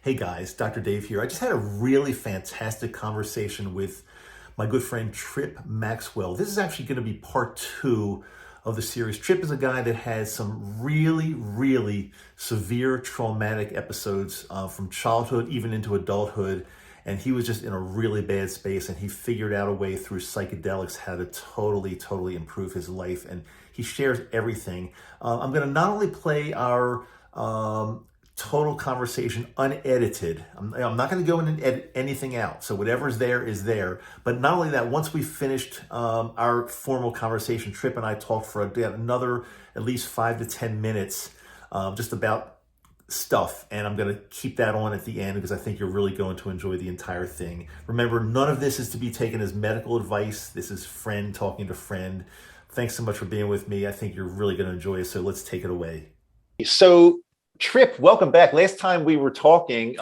Hey guys, Dr. Dave here. I just had a really fantastic conversation with my good friend Trip Maxwell. This is actually going to be part two of the series. Trip is a guy that has some really severe traumatic episodes from childhood even into adulthood. And he was just in a really bad space, and he figured out a way through psychedelics how to totally improve his life. And he shares everything. I'm going to not only play our total conversation unedited. I'm not going to go in and edit anything out. So whatever's there is there. But not only that, once we finished our formal conversation, Trip and I talked for another at least 5 to 10 minutes just about stuff. And I'm going to keep that on at the end because I think you're really going to enjoy the entire thing. Remember, none of this is to be taken as medical advice. This is friend talking to friend. Thanks so much for being with me. I think you're really going to enjoy it. So let's take it away. So Trip, welcome back. Last time we were talking,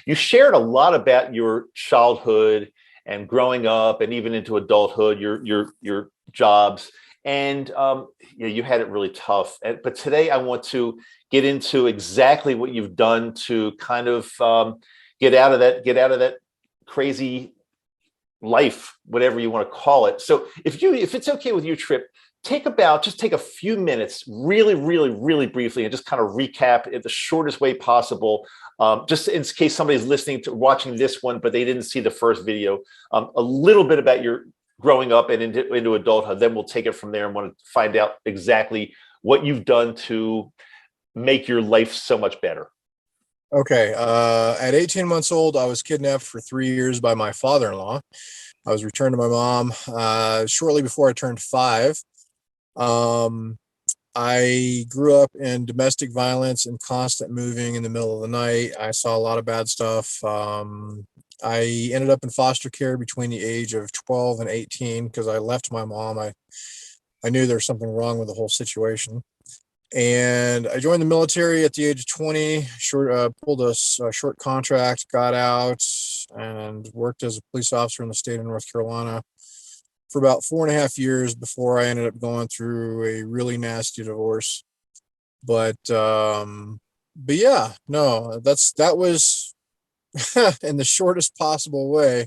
you shared a lot about your childhood and growing up, and even into adulthood, your jobs, and you had it really tough. But today, I want to get into exactly what you've done to kind of get out of that crazy life, whatever you want to call it. So, if it's okay with you, Trip, take a few minutes, really briefly, and just kind of recap in the shortest way possible, just in case somebody's watching this one, but they didn't see the first video, a little bit about your growing up and into adulthood. Then we'll take it from there and want to find out exactly what you've done to make your life so much better. Okay. At 18 months old, I was kidnapped for 3 years by my father-in-law. I was returned to my mom shortly before I turned 5. I grew up in domestic violence and constant moving in the middle of the night. I saw a lot of bad stuff. I ended up in foster care between the age of 12 and 18 because I left my mom. I knew there was something wrong with the whole situation. And I joined the military at the age of 20, pulled a short contract, got out, and worked as a police officer in the state of North Carolina for about 4.5 years before I ended up going through a really nasty divorce. But yeah, no, that was in the shortest possible way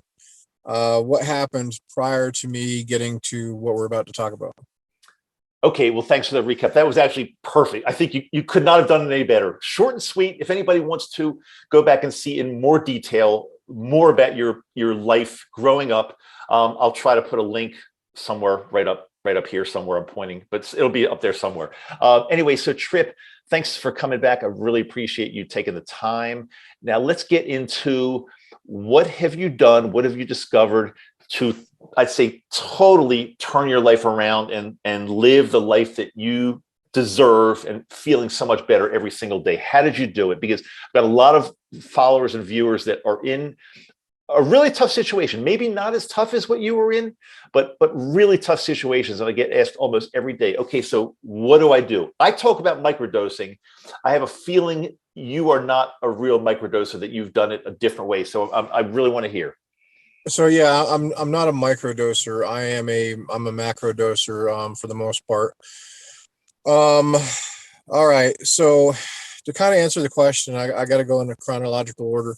what happened prior to me getting to what we're about to talk about. Okay, well, thanks for the recap. That was actually perfect. I think you could not have done it any better. Short and sweet. If anybody wants to go back and see in more detail more about your life growing up, I'll try to put a link somewhere right up here somewhere. I'm pointing, but it'll be up there somewhere. Anyway, so Trip, thanks for coming back. I really appreciate you taking the time. Now let's get into what have you done? What have you discovered to, I'd say, totally turn your life around and live the life that you deserve and feeling so much better every single day? How did you do it? Because I've got a lot of followers and viewers that are in a really tough situation, maybe not as tough as what you were in, but really tough situations. And I get asked almost every day, okay, so what do I do? I talk about microdosing. I have a feeling you are not a real microdoser, that you've done it a different way. So I really want to hear. So yeah, I'm not a microdoser. I'm a macrodoser for the most part. All right. So to kind of answer the question, I got to go in a chronological order.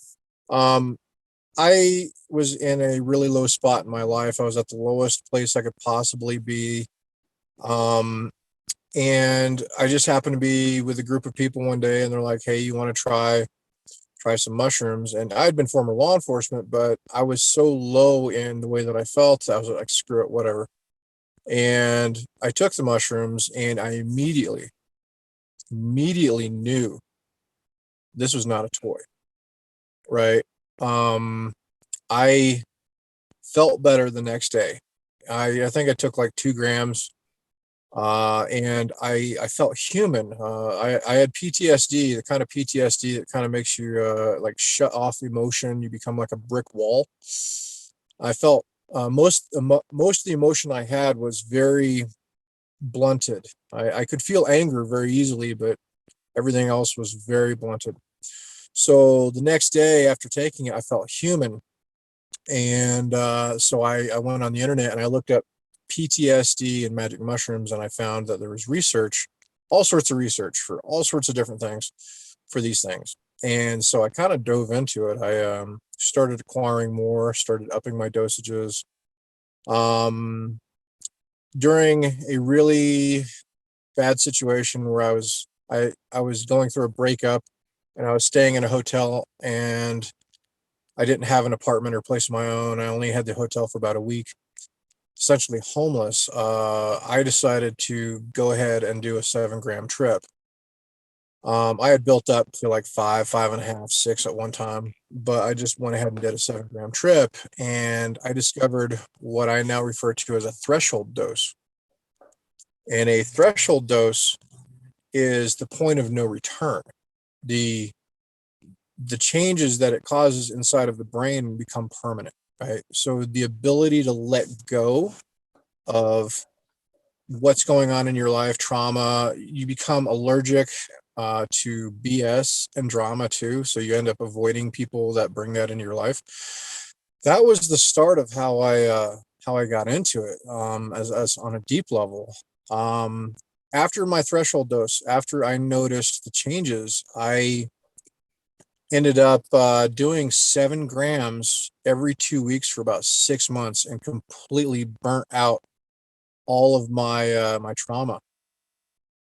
I was in a really low spot in my life. I was at the lowest place I could possibly be. And I just happened to be with a group of people one day, and they're like, "Hey, you want to try some mushrooms?" And I had been former law enforcement, but I was so low in the way that I felt, I was like, screw it, whatever. And I took the mushrooms, and I immediately knew this was not a toy, right? I felt better the next day. I think I took like 2 grams, and I felt human. I had PTSD, the kind of PTSD that kind of makes you like shut off emotion. You become like a brick wall. I felt most of the emotion I had was very blunted. I could feel anger very easily, but everything else was very blunted. So the next day after taking it, I felt human. And so I went on the internet and I looked up PTSD and magic mushrooms, and I found that there was research, all sorts of research for all sorts of different things for these things. And so I kind of dove into it. I started acquiring more, started upping my dosages. Um, During a really bad situation where I was going through a breakup, and I was staying in a hotel, and I didn't have an apartment or place of my own. I only had the hotel for about a week, essentially homeless. I decided to go ahead and do a 7 gram trip. I had built up to like 5.5, 6 at one time, but I just went ahead and did a 7 gram trip, and I discovered what I now refer to as a threshold dose. And a threshold dose is the point of no return. The the changes that it causes inside of the brain become permanent, right? So the ability to let go of what's going on in your life, trauma, you become allergic to BS and drama too. So you end up avoiding people that bring that into your life. That was the start of how I got into it, as on a deep level. Um, After my threshold dose, after I noticed the changes, I ended up doing 7 grams every 2 weeks for about 6 months, and completely burnt out all of my trauma.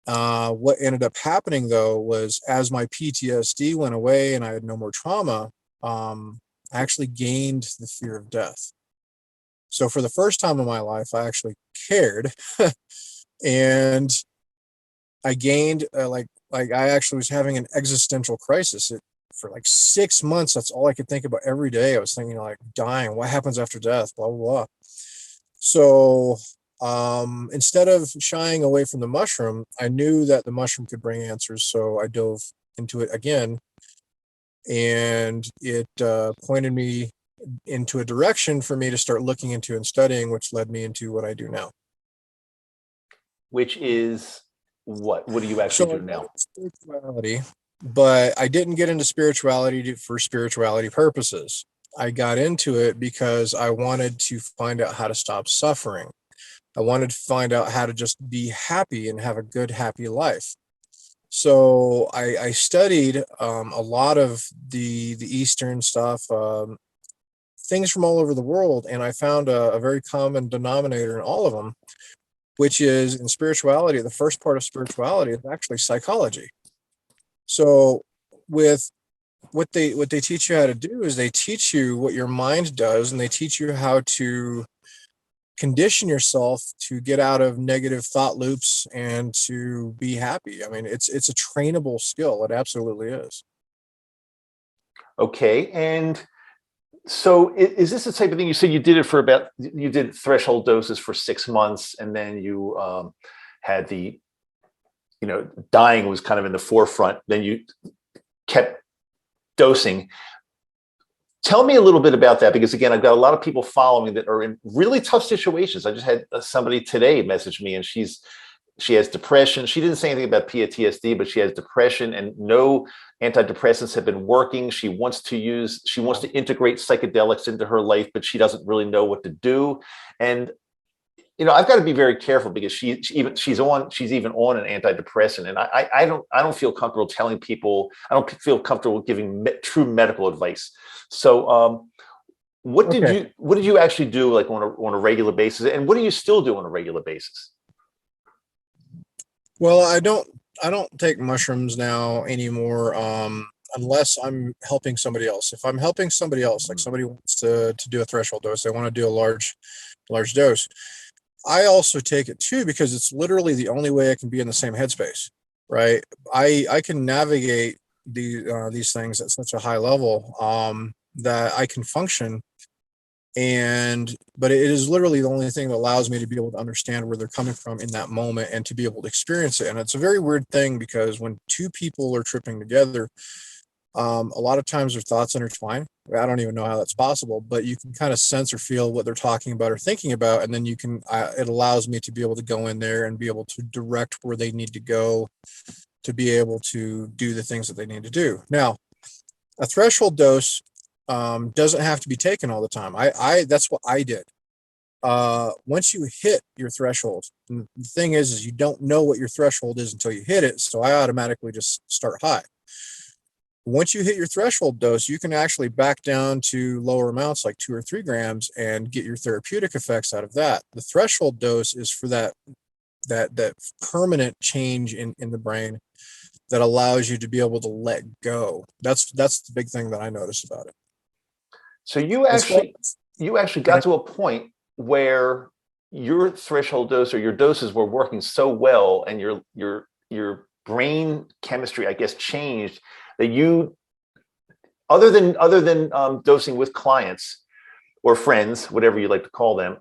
What ended up happening though was, as my PTSD went away and I had no more trauma, I actually gained the fear of death. So for the first time in my life, I actually cared, and I gained like I actually was having an existential crisis. For like 6 months, that's all I could think about every day. I was thinking like, dying, what happens after death, blah blah blah. So instead of shying away from the mushroom, I knew that the mushroom could bring answers. So I dove into it again, and it pointed me into a direction for me to start looking into and studying, which led me into what I do now. Which is what? What do you actually So I do got now? into spirituality, but I didn't get into spirituality for spirituality purposes. I got into it because I wanted to find out how to stop suffering. I wanted to find out how to just be happy and have a good, happy life. So I studied a lot of the Eastern stuff, things from all over the world, and I found a very common denominator in all of them, which is, in spirituality, the first part of spirituality is actually psychology. So with what they teach you how to do is they teach you what your mind does, and they teach you how to condition yourself to get out of negative thought loops and to be happy. I mean, it's a trainable skill. It absolutely is. Okay, and so is this the type of thing you said you did threshold doses for 6 months, and then you had the dying was kind of in the forefront. Then you kept dosing. Tell me a little bit about that, because again, I've got a lot of people following that are in really tough situations. I just had somebody today message me, and she has depression. She didn't say anything about PTSD, but she has depression, and no antidepressants have been working. She wants to integrate psychedelics into her life, but she doesn't really know what to do. And I've got to be very careful, because she's even on an antidepressant, and I don't feel comfortable telling people. I don't feel comfortable giving true medical advice. So Okay. what did you actually do, like on a regular basis, and what do you still do on a regular basis? Well, I don't take mushrooms now anymore, unless I'm helping somebody else. If I'm helping somebody else, like somebody wants to do a threshold dose, they want to do a large dose. I also take it too, because it's literally the only way I can be in the same headspace, right? I can navigate these things at such a high level, that I can function, and but it is literally the only thing that allows me to be able to understand where they're coming from in that moment, and to be able to experience it. And it's a very weird thing, because when two people are tripping together, a lot of times their thoughts intertwine. I don't even know how that's possible, but you can kind of sense or feel what they're talking about or thinking about, and then it allows me to be able to go in there and be able to direct where they need to go, to be able to do the things that they need to do. Now, a threshold dose doesn't have to be taken all the time. I That's what I did. Once you hit your threshold, and the thing is you don't know what your threshold is until you hit it. So I automatically just start high. Once you hit your threshold dose, you can actually back down to lower amounts like 2 or 3 grams and get your therapeutic effects out of that. The threshold dose is for that permanent change in the brain that allows you to be able to let go. That's the big thing that I noticed about it. So As far you actually got to a point where your threshold dose or your doses were working so well, and your brain chemistry, I guess, changed, that you, other than dosing with clients or friends, whatever you like to call them,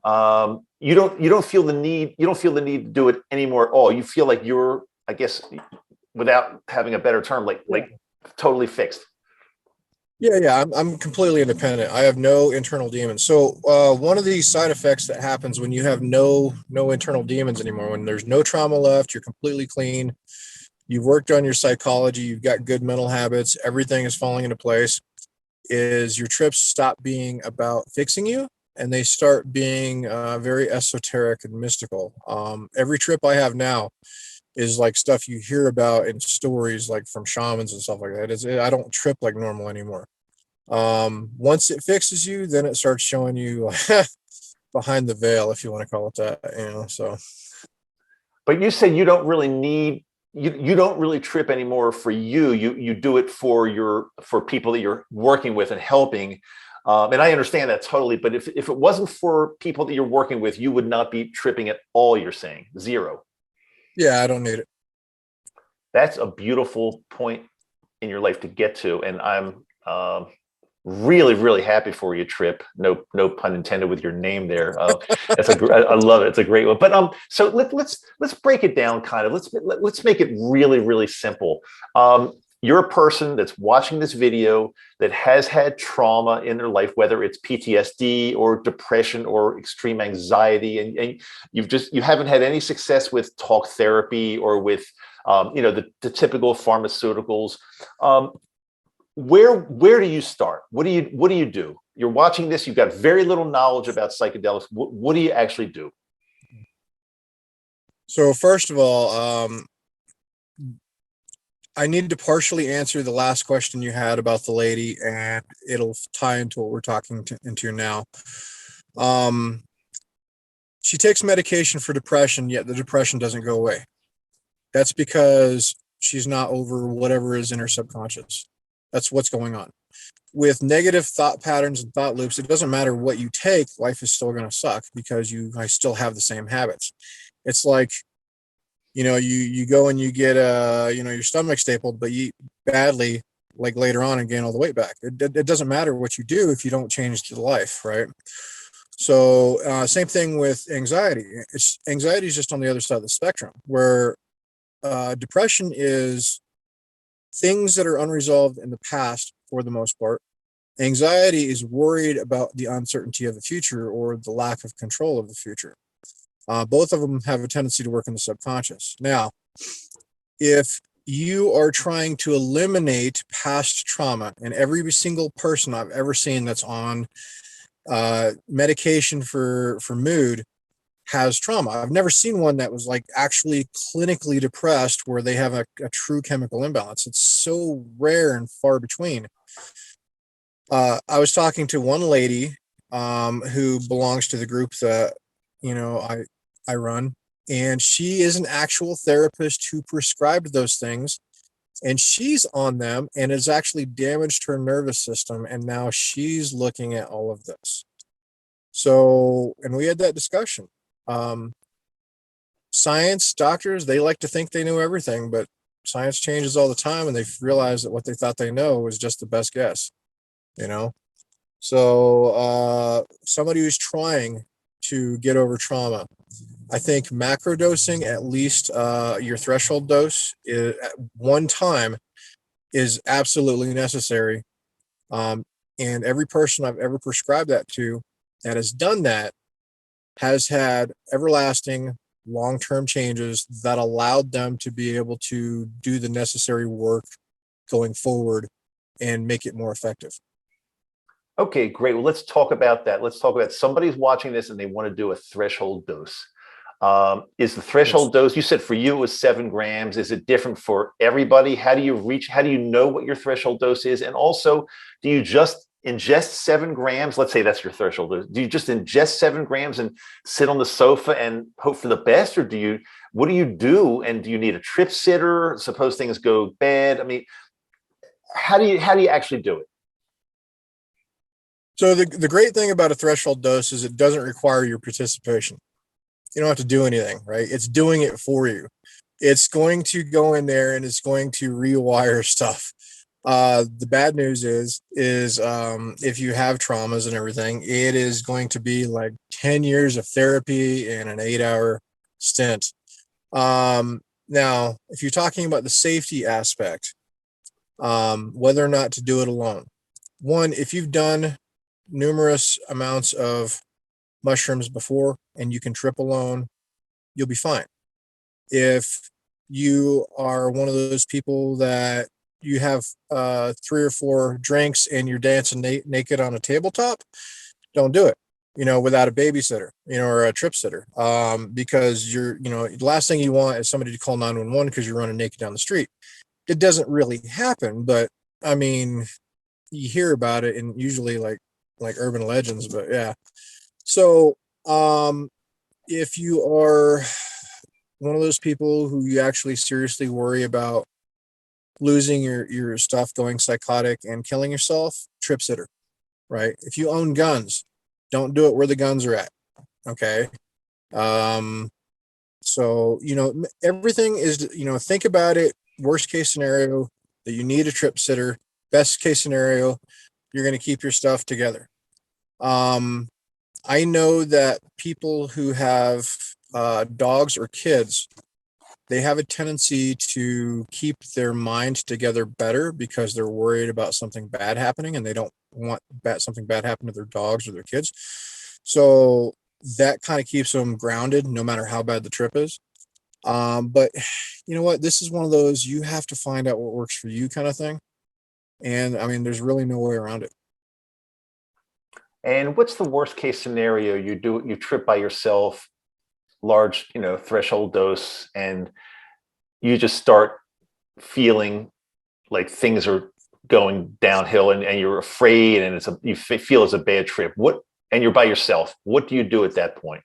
you don't feel the need to do it anymore at all. You feel like you're, I guess, without having a better term, like totally fixed. yeah, I'm completely independent. I have no internal demons. So one of the side effects that happens when you have no internal demons anymore, when there's no trauma left, you're completely clean. You've worked on your psychology. You've got good mental habits. Everything is falling into place. Is your trips stop being about fixing you, and they start being very esoteric and mystical. Every trip I have now is like stuff you hear about in stories, like from shamans and stuff like that. I don't trip like normal anymore. Once it fixes you, then it starts showing you behind the veil, if you want to call it that. So. But you say you don't really need, you don't really trip anymore for you. You do it for people that you're working with and helping. And I understand that totally. But if it wasn't for people that you're working with, you would not be tripping at all. You're saying zero. Yeah, I don't need it. That's a beautiful point in your life to get to, and I'm really, really happy for you, Trip. No pun intended with your name there. I love it. It's a great one. But so let's break it down kind of. Let's make it really, really simple. You're a person that's watching this video that has had trauma in their life, whether it's PTSD or depression or extreme anxiety, and you haven't had any success with talk therapy or with the typical pharmaceuticals. Where do you start? What do you do? You're watching this. You've got very little knowledge about psychedelics. What do you actually do? So first of all, I need to partially answer the last question you had about the lady, and it'll tie into what we're talking into now. She takes medication for depression, yet the depression doesn't go away. That's because she's not over whatever is in her subconscious. That's what's going on. With negative thought patterns and thought loops, it doesn't matter what you take, life is still going to suck because I still have the same habits. It's like, you go and you get your stomach stapled, but you eat badly, like later on, and gain all the weight back. It doesn't matter what you do if you don't change the life, right? So same thing with anxiety. Anxiety is just on the other side of the spectrum, where depression is things that are unresolved in the past for the most part. Anxiety is worried about the uncertainty of the future or the lack of control of the future. Both of them have a tendency to work in the subconscious. Now, if you are trying to eliminate past trauma, and every single person I've ever seen that's on medication for mood has trauma. I've never seen one that was like actually clinically depressed where they have a true chemical imbalance. It's so rare and far between. I was talking to one lady who belongs to the group that I run, and she is an actual therapist who prescribed those things, and she's on them and has actually damaged her nervous system, and now she's looking at all of this. So, and we had that discussion. Science, doctors, they like to think they know everything, but science changes all the time, and they've realized that what they thought they know was just the best guess, So somebody who's trying to get over trauma, I think macro dosing, at least your threshold dose at one time, is absolutely necessary. And every person I've ever prescribed that to that has done that has had everlasting long-term changes that allowed them to be able to do the necessary work going forward and make it more effective. Okay, great. Well, let's talk about that. Let's talk about somebody's watching this and they want to do a threshold dose. Is the Yes. threshold dose, you said for you it was 7 grams. Is it different for everybody? How do you know what your threshold dose is? And also, do you just ingest 7 grams? Let's say that's your threshold dose. Do you just ingest 7 grams and sit on the sofa and hope for the best? Or what do you do? And do you need a trip sitter? Suppose things go bad. I mean, how do you actually do it? So the great thing about a threshold dose is it doesn't require your participation. You don't have to do anything, right? It's doing it for you. It's going to go in there and it's going to rewire stuff. The bad news is if you have traumas and everything, it is going to be like 10 years of therapy and an 8-hour stint. Now, if you're talking about the safety aspect, whether or not to do it alone, one, if you've done numerous amounts of mushrooms before and you can trip alone, you'll be fine. If you are one of those people that you have 3 or 4 drinks and you're dancing naked on a tabletop, don't do it, without a babysitter, or a trip sitter, because the last thing you want is somebody to call 911 because you're running naked down the street. It doesn't really happen, but I mean, you hear about it and usually like urban legends, but yeah. So, if you are one of those people who you actually seriously worry about losing your stuff, going psychotic and killing yourself, trip sitter, right? If you own guns, don't do it where the guns are at. Okay. So, everything is, think about it. Worst case scenario that you need a trip sitter. Best case scenario, you're going to keep your stuff together. I know that people who have dogs or kids, they have a tendency to keep their mind together better because they're worried about something bad happening and they don't want something bad happen to their dogs or their kids. So that kind of keeps them grounded no matter how bad the trip is. But you know what? This is one of those you have to find out what works for you kind of thing. And I mean, there's really no way around it. And what's the worst case scenario? You trip by yourself, large, threshold dose, and you just start feeling like things are going downhill and you're afraid and you feel it's a bad trip. And you're by yourself. What do you do at that point?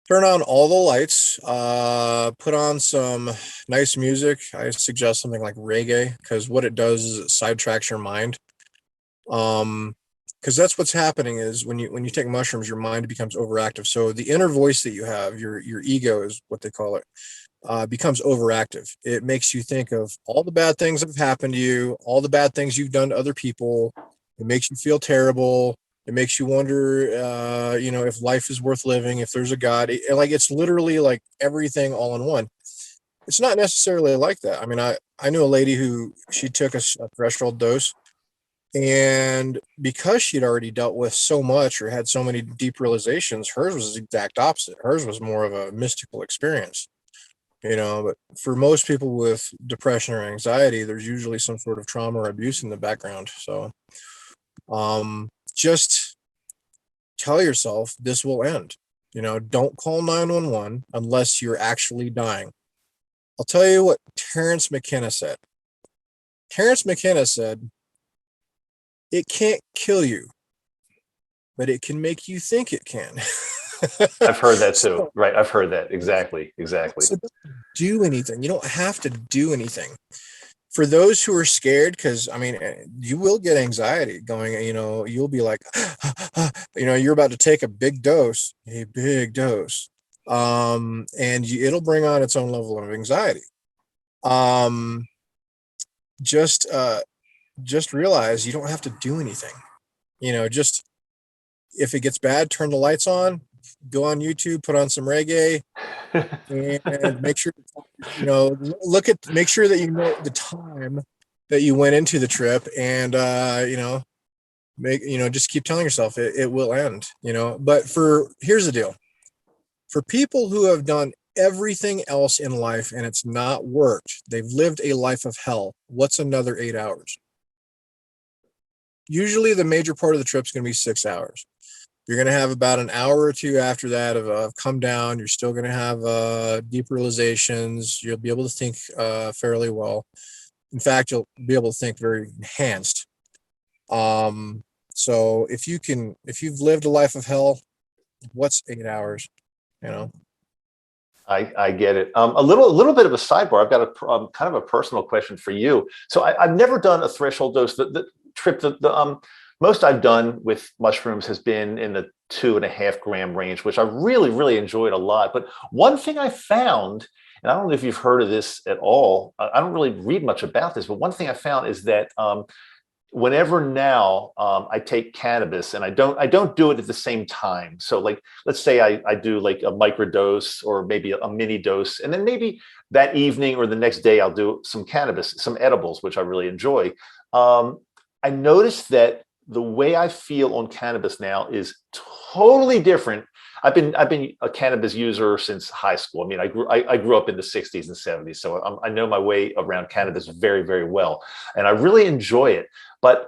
Turn on all the lights, put on some nice music. I suggest something like reggae because what it does is it sidetracks your mind. Because that's what's happening is when you take mushrooms, your mind becomes overactive. So the inner voice that you have, your ego is what they call it, becomes overactive. It makes you think of all the bad things that have happened to you, all the bad things you've done to other people. It makes you feel terrible. It makes you wonder, if life is worth living, if there's a God. It's literally like everything all in one. It's not necessarily like that. I mean, I knew a lady who she took a threshold dose, and because she'd already dealt with so much or had so many deep realizations, hers was the exact opposite. Hers was more of a mystical experience, but for most people with depression or anxiety, there's usually some sort of trauma or abuse in the background. So, just tell yourself this will end. Don't call 911 unless you're actually dying. I'll tell you what Terrence McKenna said. Terrence McKenna said, "It can't kill you, but it can make you think it can." I've heard that too. So, Right. I've heard that. Exactly. Exactly. so don't do anything. You don't have to do anything. For those who are scared, because I mean, you will get anxiety going, you'll be like, you're about to take a big dose, and it'll bring on its own level of anxiety. Um, just realize you don't have to do anything. Just if it gets bad, turn the lights on, go on YouTube, put on some reggae, and make sure make sure that you know the time that you went into the trip, and just keep telling yourself it will end. But here's the deal: for people who have done everything else in life and it's not worked, they've lived a life of hell. What's another 8 hours? Usually the major part of the trip is going to be 6 hours. You're going to have about an hour or two after that of come down. You're still going to have deep realizations. You'll be able to think fairly well. In fact, you'll be able to think very enhanced. So if you've lived a life of hell, what's 8 hours? You know. I get it. A little bit of a sidebar. I've got a kind of a personal question for you. So I've never done a threshold dose. The trip, the most I've done with mushrooms has been in the 2.5 gram range, which I really enjoyed a lot. But one thing I found, and I don't know if you've heard of this at all. I don't really read much about this, but one thing I found is that whenever now I take cannabis, and I don't do it at the same time. So like, let's say I do like a microdose or maybe a mini dose, and then maybe that evening or the next day I'll do some cannabis, some edibles, which I really enjoy. I noticed that the way I feel on cannabis now is totally different. I've been a cannabis user since high school. I mean, I grew up in the 60s and 70s, so I know my way around cannabis very well, and I really enjoy it. But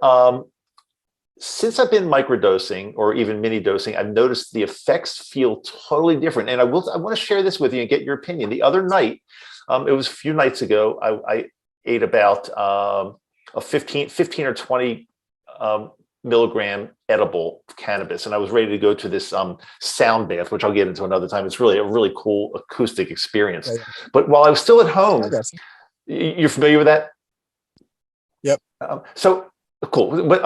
since I've been microdosing or even mini dosing, I've noticed the effects feel totally different. And I want to share this with you and get your opinion. The other night, it was a few nights ago, I ate about a 15 or 20 milligram edible cannabis, and I was ready to go to this sound bath, which I'll get into another time. It's really a really cool acoustic experience. But while I was still at home, you're familiar with that? Yep. So cool. But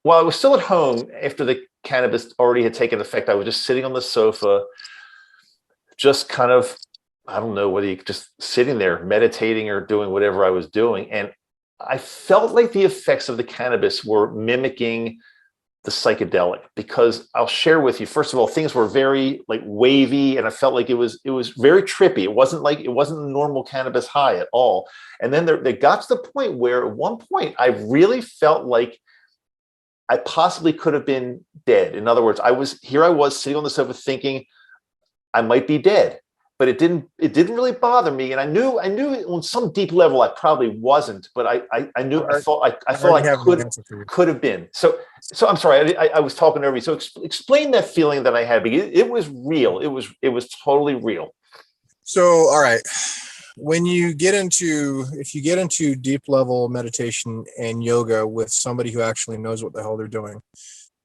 while I was still at home after the cannabis already had taken effect, I was just sitting on the sofa, just kind of, I don't know whether you just sitting there meditating or doing whatever I was doing, and I felt like the effects of the cannabis were mimicking the psychedelic, because I'll share with you, first of all, things were very like wavy, and I felt like it was very trippy. It wasn't a normal cannabis high at all. And then they got to the point where at one point I really felt like I possibly could have been dead. In other words, I was sitting on the sofa thinking I might be dead. But it didn't really bother me, and I knew on some deep level I probably wasn't, but I knew I thought I could have been. So I'm sorry, I was talking over you. So explain that feeling that I had, because it was real. It was totally real. So all right, if you get into deep level meditation and yoga with somebody who actually knows what the hell they're doing.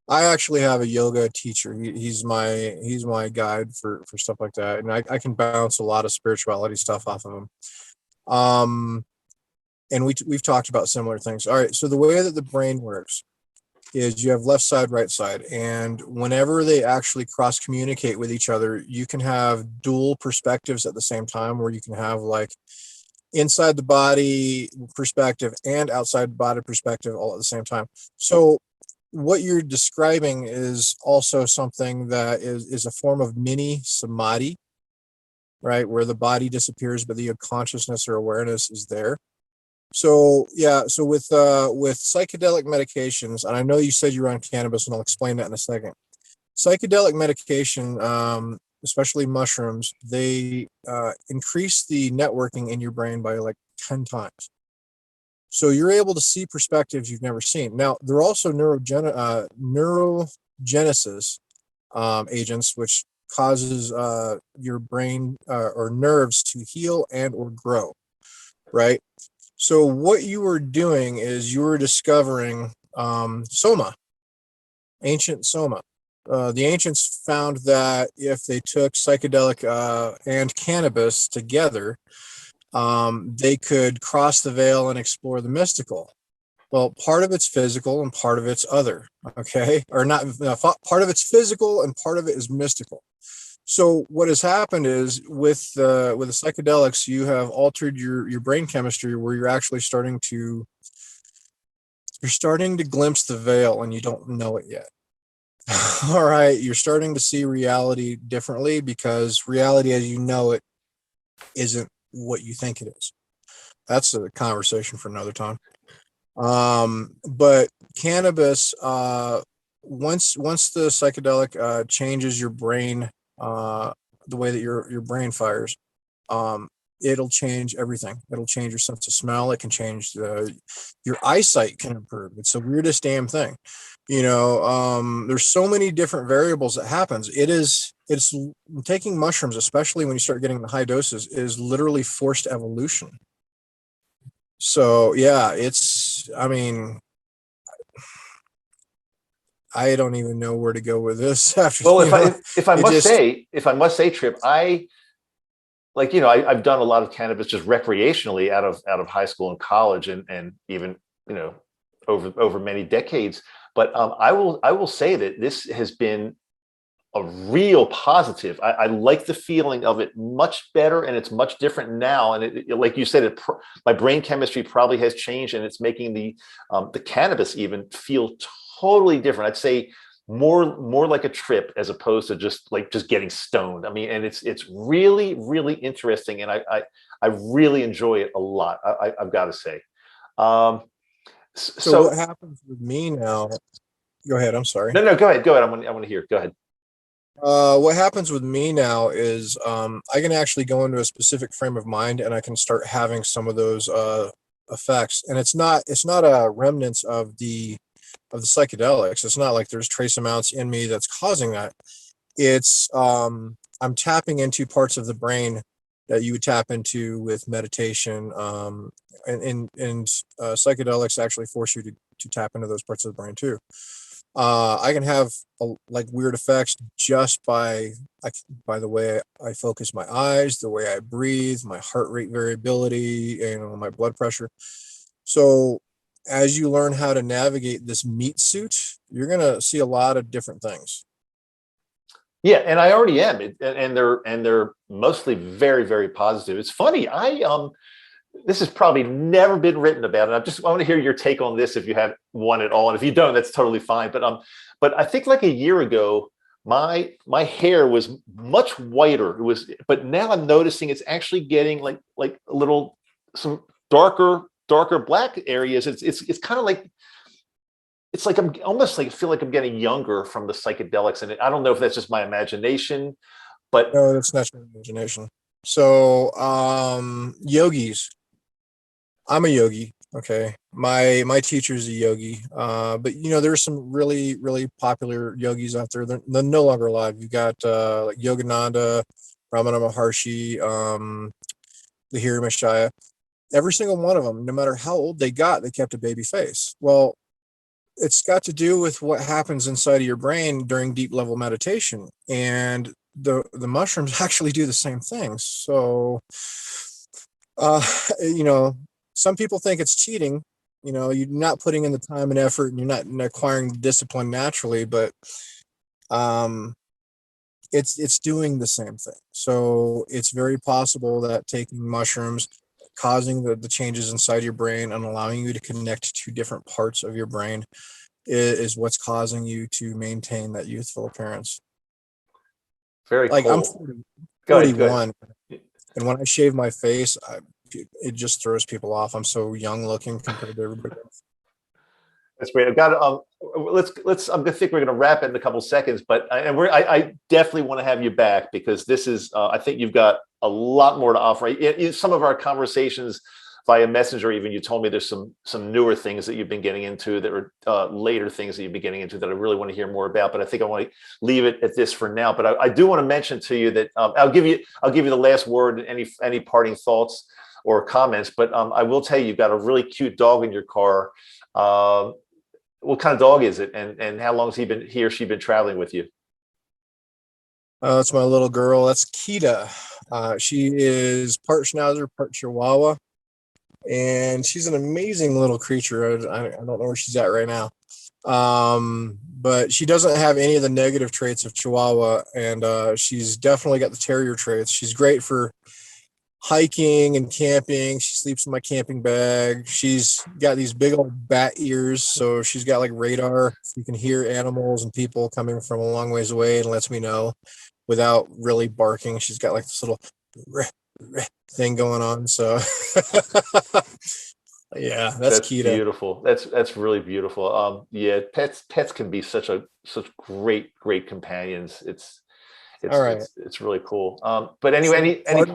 I actually have a yoga teacher. He's my guide for stuff like that, and I can bounce a lot of spirituality stuff off of him. And we've talked about similar things. All right, so the way that the brain works is you have left side, right side, and whenever they actually cross communicate with each other, you can have dual perspectives at the same time, where you can have like inside the body perspective and outside the body perspective all at the same time. So what you're describing is also something that is a form of mini samadhi, right? Where the body disappears, but the consciousness or awareness is there. So yeah, so with psychedelic medications, and I know you said you're on cannabis, and I'll explain that in a second. Psychedelic medication, especially mushrooms, they increase the networking in your brain by like 10 times. So you're able to see perspectives you've never seen. Now, they're also neurogenesis agents, which causes your brain or nerves to heal and or grow, right? So what you were doing is you were discovering soma, ancient soma. The ancients found that if they took psychedelic and cannabis together, they could cross the veil and explore the mystical. Well, part of it's physical and part of it's other, okay? Or not, part of it's physical and part of it is mystical. So what has happened is with the psychedelics, you have altered your brain chemistry, where you're actually starting to glimpse the veil, and you don't know it yet. All right, you're starting to see reality differently, because reality as you know it isn't what you think it is. That's a conversation for another time. But cannabis, once the psychedelic changes your brain, the way that your brain fires, it'll change everything. It'll change your sense of smell. It can change your eyesight can improve. It's the weirdest damn thing. There's so many different variables that happens. It's taking mushrooms, especially when you start getting the high doses, is literally forced evolution. So yeah, I don't even know where to go with this after, Well, if I it must just, say, Trip, I've done a lot of cannabis just recreationally out of high school and college, and even over many decades. But I will say that this has been a real positive. I like the feeling of it much better, and it's much different now. And like you said, my brain chemistry probably has changed, and it's making the cannabis even feel totally different. I'd say more like a trip as opposed to just getting stoned. I mean, and it's really interesting, and I really enjoy it a lot. I've got to say. Um, so what so happens with me now? Go ahead. I'm sorry. no, go ahead. I want to hear. Go ahead. What happens with me now is I can actually go into a specific frame of mind and I can start having some of those effects. And it's not a remnants of the psychedelics. It's not like there's trace amounts in me that's causing that. It's I'm tapping into parts of the brain that you would tap into with meditation. And psychedelics actually force you to tap into those parts of the brain too. I can have like weird effects just by the way I focus my eyes, the way I breathe, my heart rate variability, and my blood pressure. So as you learn how to navigate this meat suit, you're gonna see a lot of different things. Yeah, and I already am, and they're mostly very positive. It's funny. This has probably never been written about, and I want to hear your take on this if you have one at all, and if you don't, that's totally fine. But I think like a year ago, my hair was much whiter. But now I'm noticing it's actually getting like a little some darker black areas. It's kind of like it's like I'm almost like feel like I'm getting younger from the psychedelics, and I don't know if that's just my imagination, but No, that's not your imagination. So yogis, I'm a yogi. Okay. My teacher's a yogi. But there's some really popular yogis out there. They're no longer alive. You got like Yogananda, Ramana Maharshi, Lahiri Mashaya. Every single one of them, no matter how old they got, they kept a baby face. Well, it's got to do with what happens inside of your brain during deep level meditation. And the mushrooms actually do the same thing. So uh you know some people think it's cheating. You're not putting in the time and effort, and you're not acquiring discipline naturally, but um it's doing the same thing. So it's very possible that taking mushrooms, causing the changes inside your brain and allowing you to connect to different parts of your brain is what's causing you to maintain that youthful appearance. very Like I'm cool. 40, Go ahead. Go ahead. 41, and when I shave my face, it just throws people off. I'm so young looking compared to everybody else. That's great. I've got to, let's. I think we're going to wrap it in a couple seconds, but I definitely want to have you back because this is. I think you've got a lot more to offer. In some of our conversations via Messenger, even you told me there's some newer things that you've been getting into that are later things that you've been getting into that I really want to hear more about. But I think I want to leave it at this for now. But I do want to mention to you that I'll give you the last word. Any parting thoughts or comments? But I will tell you, you've got a really cute dog in your car. What kind of dog is it, and how long has he or she been traveling with you? That's my little girl. That's Kita. She is part Schnauzer, part Chihuahua, and she's an amazing little creature. I don't know where she's at right now. But she doesn't have any of the negative traits of Chihuahua, and she's definitely got the terrier traits. She's great for hiking and camping. She sleeps in my camping bag. She's got these big old bat ears, so she's got like radar. You can hear animals and people coming from a long ways away and lets me know without really barking. She's got like this little thing going on. So yeah, that's That's Kita. beautiful. That's really beautiful. Yeah, pets can be such great companions. All right. It's really cool. But anyway, So any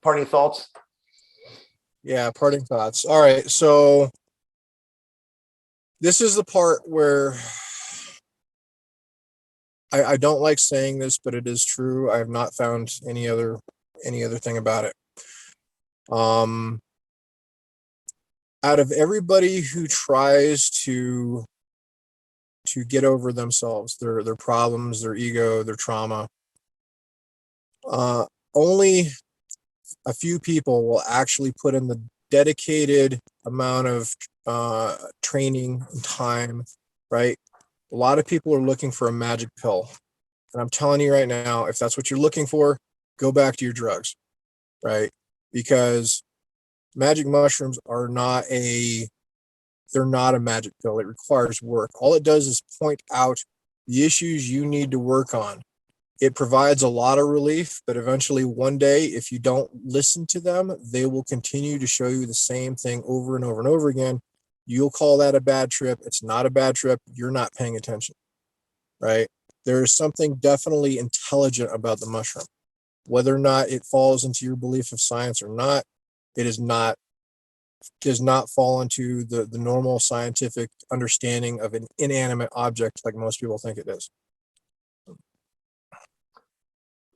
parting thoughts? yeah, parting thoughts. All right. So this is the part where I don't like saying this, but it is true. I have not found any other thing about it. Out of everybody who tries to get over themselves, their problems, their ego, their trauma, only a few people will actually put in the dedicated amount of training and time, right? A lot of people are looking for a magic pill. And I'm telling you right now, if that's what you're looking for, go back to your drugs, right? Because magic mushrooms are they're not a magic pill. It requires work. All it does is point out the issues you need to work on. It provides a lot of relief, but eventually one day, if you don't listen to them, they will continue to show you the same thing over and over and over again. You'll call that a bad trip. It's not a bad trip. You're not paying attention, right? There is something definitely intelligent about the mushroom. Whether or not it falls into your belief of science or not, it does not fall into the normal scientific understanding of an inanimate object like most people think it is.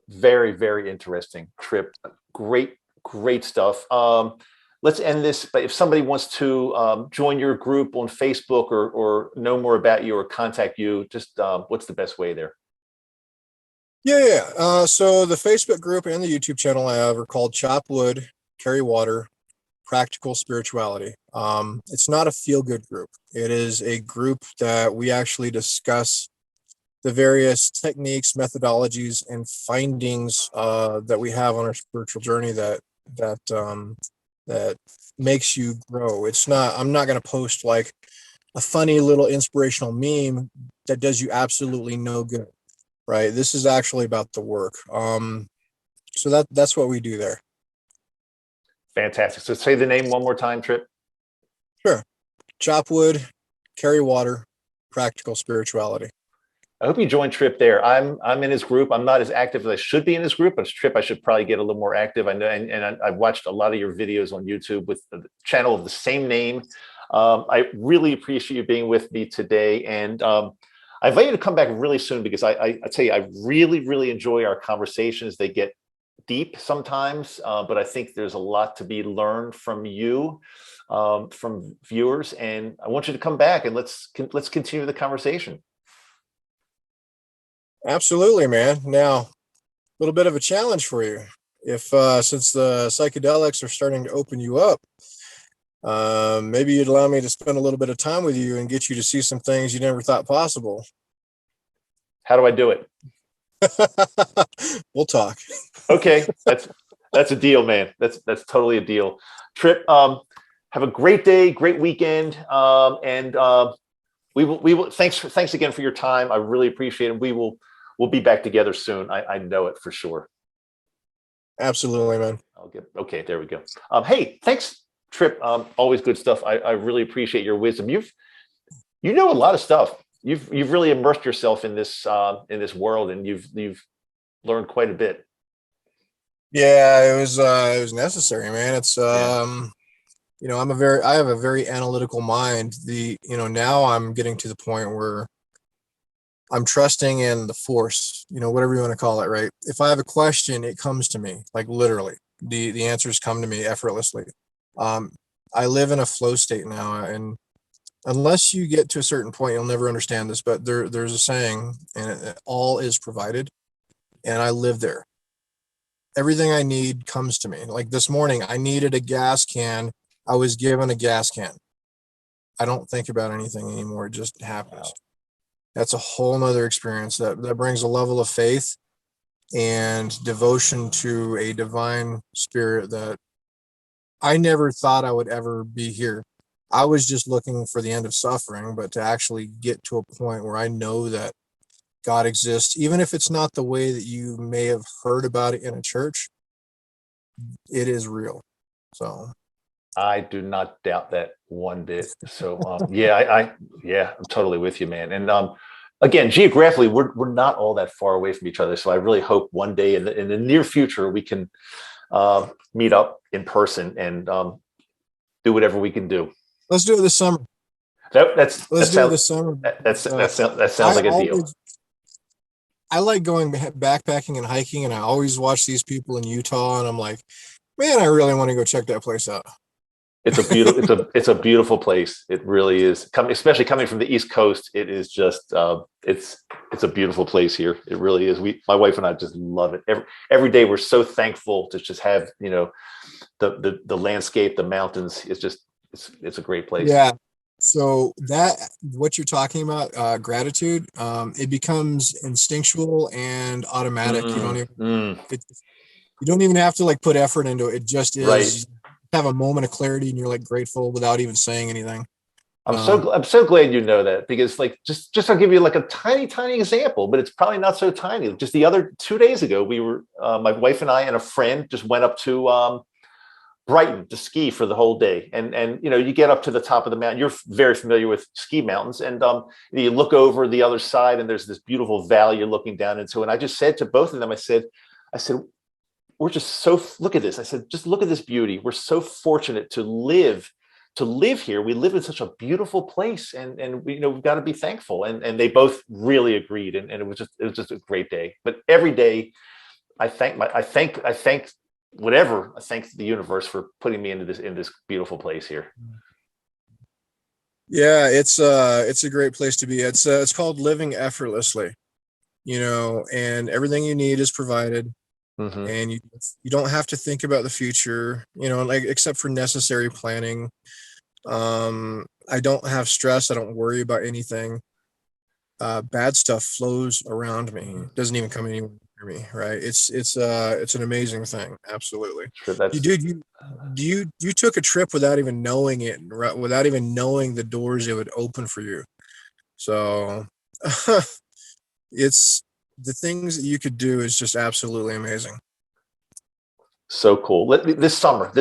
Very, very interesting, Trip. Great, great stuff. Let's end this. But if somebody wants to join your group on Facebook or know more about you or contact you, just what's the best way there? Yeah. So the Facebook group and the YouTube channel I have are called Chop Wood, Carry Water, Practical Spirituality. It's not a feel-good group. It is a group that we actually discuss the various techniques, methodologies, and findings that we have on our spiritual journey that makes you grow. I'm not going to post like a funny little inspirational meme that does you absolutely no good, right? This is actually about the work. So that's what we do there. Fantastic. So say the name one more time, Trip. Sure. Chop Wood, Carry Water, Practical Spirituality. I hope you join Trip there. I'm in his group. I'm not as active as I should be in his group, but Trip, I should probably get a little more active. I know, and I've watched a lot of your videos on YouTube with the channel of the same name. I really appreciate you being with me today, and I invite you to come back really soon because I tell you, I really, really enjoy our conversations. They get deep sometimes, but I think there's a lot to be learned from you, from viewers, and I want you to come back and let's continue the conversation. Absolutely, man. Now, a little bit of a challenge for you. If since the psychedelics are starting to open you up, maybe you'd allow me to spend a little bit of time with you and get you to see some things you never thought possible. How do I do it? We'll talk. Okay, that's a deal, man. That's totally a deal. Trip, have a great day, great weekend, and we will. Thanks again for your time. I really appreciate it. We'll be back together soon. I know it for sure. Absolutely, man. Okay. There we go. Hey, thanks, Trip. Always good stuff. I really appreciate your wisdom. You know a lot of stuff. You've really immersed yourself in this world, and you've learned quite a bit. Yeah, it was necessary, man. It's you know, I have a very analytical mind. Now I'm getting to the point where I'm trusting in the force, whatever you want to call it, right? If I have a question, it comes to me, like literally. The answers come to me effortlessly. I live in a flow state now, and unless you get to a certain point, you'll never understand this, but there's a saying, and all is provided, and I live there. Everything I need comes to me. Like this morning, I needed a gas can. I was given a gas can. I don't think about anything anymore. It just happens. Wow. That's a whole nother experience that brings a level of faith and devotion to a divine spirit that I never thought I would ever be here. I was just looking for the end of suffering, but to actually get to a point where I know that God exists, even if it's not the way that you may have heard about it in a church, it is real. So I do not doubt that one bit. So I'm totally with you, man. And again, geographically, we're not all that far away from each other. So I really hope one day in the near future we can meet up in person and do whatever we can do. Let's do it this summer. Let's do it this summer. That sounds like a deal. I like going backpacking and hiking, and I always watch these people in Utah, and I'm like, man, I really want to go check that place out. It's a beautiful, it's a beautiful place. It really is. Especially coming from the East Coast, it is just, it's a beautiful place here. It really is. My wife and I just love it. Every day we're so thankful to just have, the landscape, the mountains. It's a great place. Yeah. So that what you're talking about, gratitude, it becomes instinctual and automatic. You don't even have to like put effort into it. It just is. Right. Have a moment of clarity and you're like grateful without even saying anything. I'm so glad you know that, because like just I'll give you like a tiny example, but it's probably not so tiny. Just the other 2 days ago, we were my wife and I and a friend just went up to Brighton to ski for the whole day, and you get up to the top of the mountain. You're very familiar with ski mountains, and you look over the other side, and there's this beautiful valley you're looking down into. And I just said to both of them, I said, we're just so, look at this. I said, just look at this beauty. We're so fortunate to live here. We live in such a beautiful place, and we've got to be thankful. And they both really agreed. And it was just a great day. But every day I thank the universe for putting me in this beautiful place here. Yeah, it's a great place to be. It's called living effortlessly, and everything you need is provided. Mm-hmm. And you don't have to think about the future, like except for necessary planning. I don't have stress. I don't worry about anything. Bad stuff flows around me. It doesn't even come anywhere near me. Right. It's an amazing thing. Absolutely. Sure, You took a trip without even knowing it, right? Without even knowing the doors it would open for you. So it's, the things that you could do is just absolutely amazing. So cool. This summer,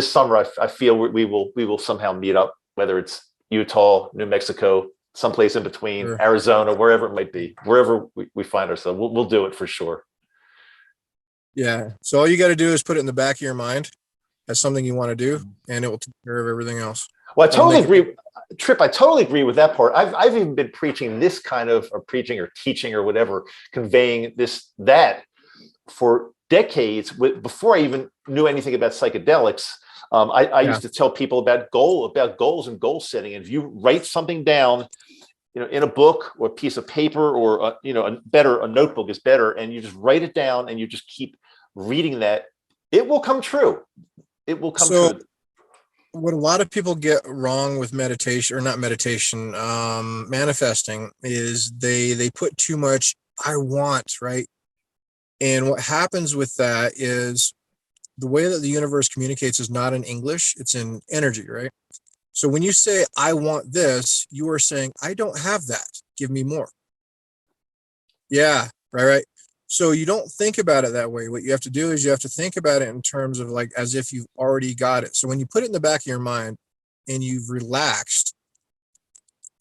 I feel we will somehow meet up, whether it's Utah, New Mexico, someplace in between, Sure. Arizona, wherever it might be, wherever we find ourselves, we'll do it for sure. Yeah. So all you got to do is put it in the back of your mind as something you want to do, and it will take care of everything else. Well, I totally agree. Trip, I totally agree with that part. I've even been preaching this kind of, or preaching or teaching or whatever, conveying that for decades. Before I even knew anything about psychedelics, I used to tell people about goals and goal setting. And if you write something down, in a book or a piece of paper, or a notebook is better, and you just write it down and you just keep reading that, it will come true. It will come true. What a lot of people get wrong with meditation, or not meditation, manifesting, is they put too much I want, right? And what happens with that is the way that the universe communicates is not in English, it's in energy, right? So when you say, I want this, you are saying, I don't have that. Give me more. Yeah, right. So you don't think about it that way. What you have to do is you have to think about it in terms of like as if you've already got it. So when you put it in the back of your mind and you've relaxed,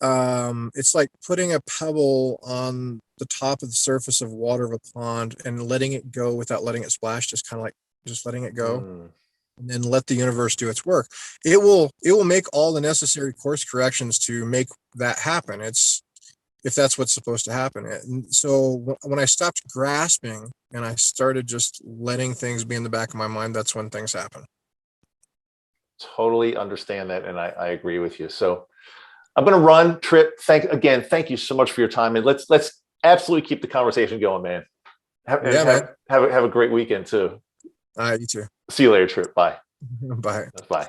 it's like putting a pebble on the top of the surface of water of a pond and letting it go without letting it splash, just kind of like just letting it go. And then let the universe do its work. It will make all the necessary course corrections to make that happen. If that's what's supposed to happen. And so when I stopped grasping and I started just letting things be in the back of my mind, that's when things happen. Totally understand that. And I agree with you. So I'm going to run. Trip, thank you so much for your time. And let's absolutely keep the conversation going, man. Have a great weekend too. All right, you too. See you later, Trip. Bye. Bye. Bye.